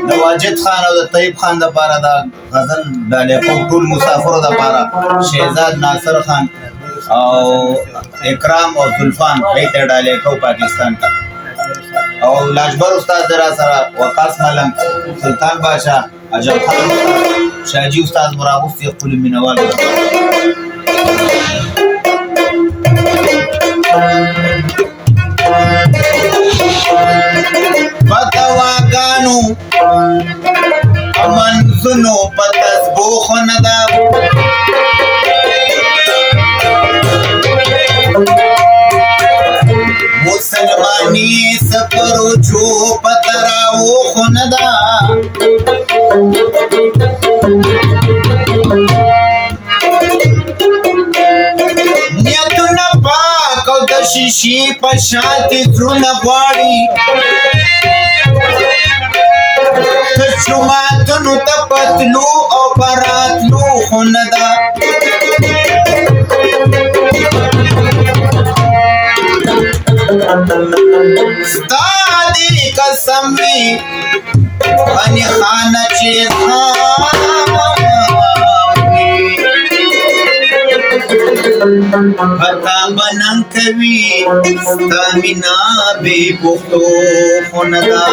د واجد خان او د طیب خان دپاره دا غزل ډالۍ کوم ټول مسافرو دپاره شهزاد ناصر خان او اکرام او زلفان هغې ته ډالۍ کوو پاکستان ته او لاجبر استاد دی را سره وقاص ملنګ سلطان بادشاه عجب خان استاد شاهجي استاد مراغوستي خپلو مینهوالو فتواګانو منځونو په تسبو خونه ده مسلمانی سفرو جو پتراو خونه ده نیتونه پاک او د شیشې په شانتې زړونه غواړي تشوماتونو ته پتلو او پراتلو خونه ده ستا دې قسم وي غني خانه چې پتا بنن کوي ستا مینا بې پښتو خونه ده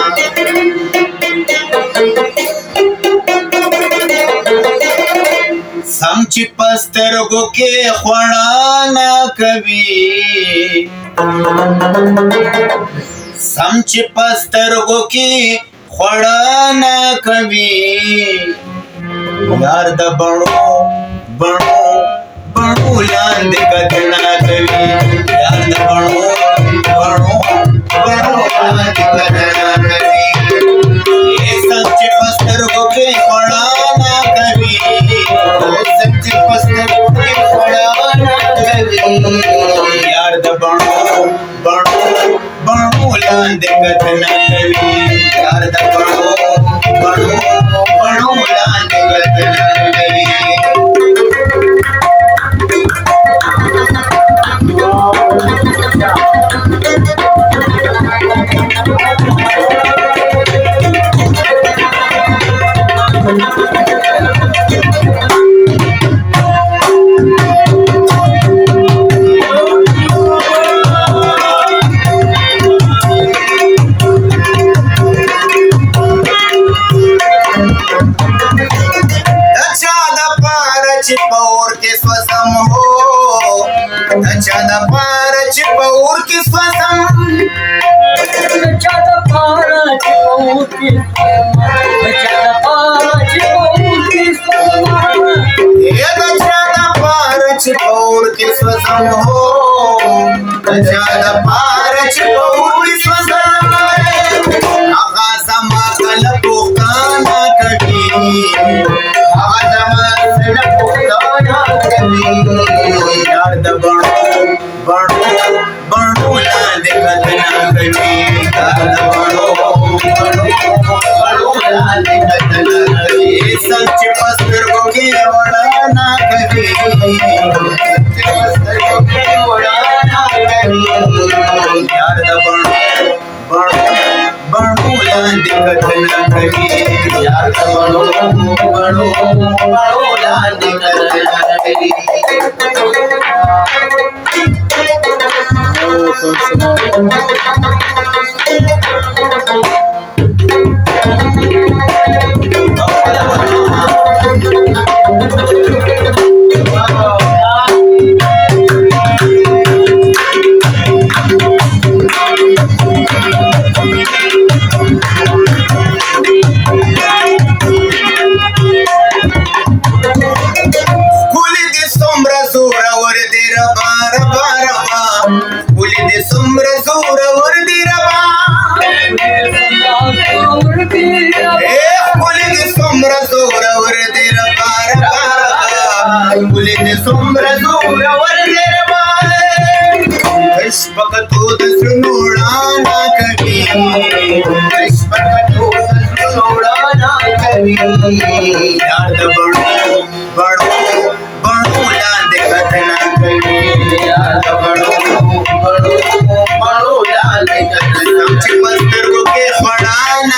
سم چې په سترګو کې خوړه نه کوي سم چې په سترګو کې خوړه نه کوي یار د بڼو بڼو بڼو لاندې کتنه کوي یار د بڼو بڼو بڼو لاندې کتنه کوي سم چې په سترګو کې خوړه نه کوي سم چې په سترګو کې خوړه نه کوي یار د بڼو بڼو بڼو لاندې کتنه کوي یار د بڼو بڼو بڼو لاندې کتنه کوي چې پور کې سوسم هو چا د پار چې پور کې سوسم چا د پار چې پور کې چا د پار چې پور کې یا د چا د پار چې پور کې سوسم هو چا د پار چې پور کې سوسم هغه زما خلک پوښتنه کوي هغه زما خلک پوښتنه کوي یار د بڼو بڼو بڼو لاندې کتنه کوي یار د بڼو بڼو بڼو لاندې کتنه کوي سم چې په سترګو کې وړه نه کوي چې په سترګو کې وړه نه کوي یار د بڼو بڼو بڼو لاندې کتنه کوي یار د بڼو بڼو بڼو لاندې کتنه کوي سمر زور ور دی ربا بولی دی سمر زور ور دی ربا بولی دی سمر زور ور دی ربا اشبکتو دسنوڑانا کبھی اشبکتو دسنوڑانا کبھی یار دا بڑو بڑو بڑو لاندے کتنا کبھی یار دا بڑو بڑو بڑو لاندے کتنا سمچ پستر کو کے خڑان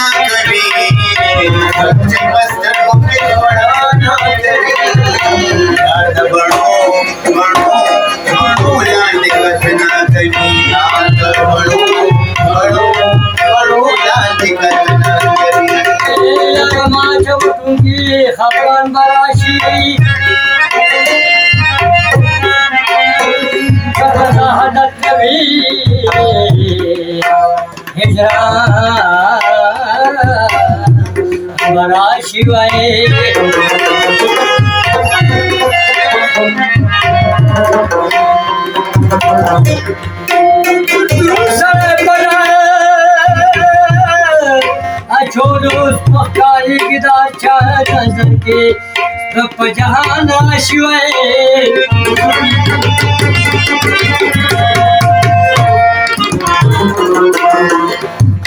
बरा शिवाय छोड़ो मकाई गिदाच्या नजर के रब जहाना शिवाय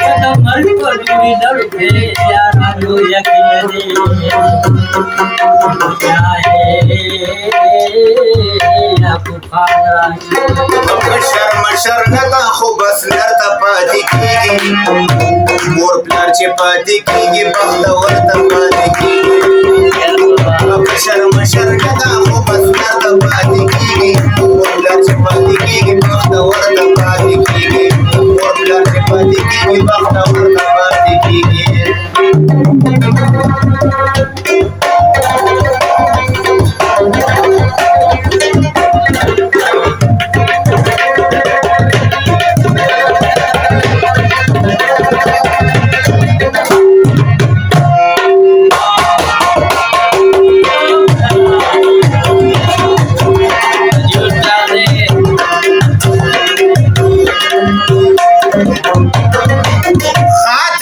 कदम पडून लढते यारा लो यकीन शर्म शर्मता खूब असणार तपाती की मोर प्यारचे पाती की बख्तवर तपाती की शर्म शर्मता खूब असणार तपाती की मोर प्यारचे पाती की बख्तवर तपाती की मोर प्यारचे पाती की बख्तवर तपाती की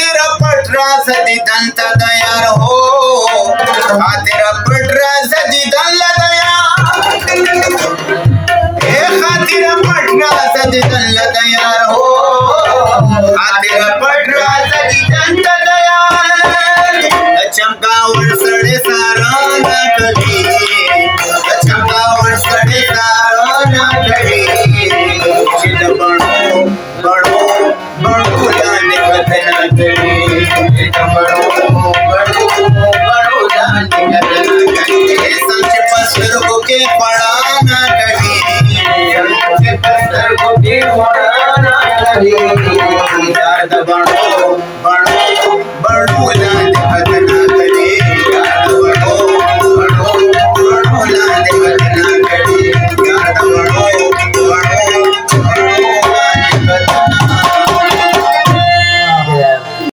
सदी दंत दयार हो खातिर पटरा सदी दल दया हे खातिर पटरा सदी दल दयार हो खातिर पटरा सदी दंत दया चमकावर सडे सारा ना कभी चमकावर सडे सारा ना कभी चिद बणो बणो बणो जाने कथना करी के पढ़ाना कभी पत्थर को के पढ़ाना कभी दर्द बड़ो बड़ो बड़ो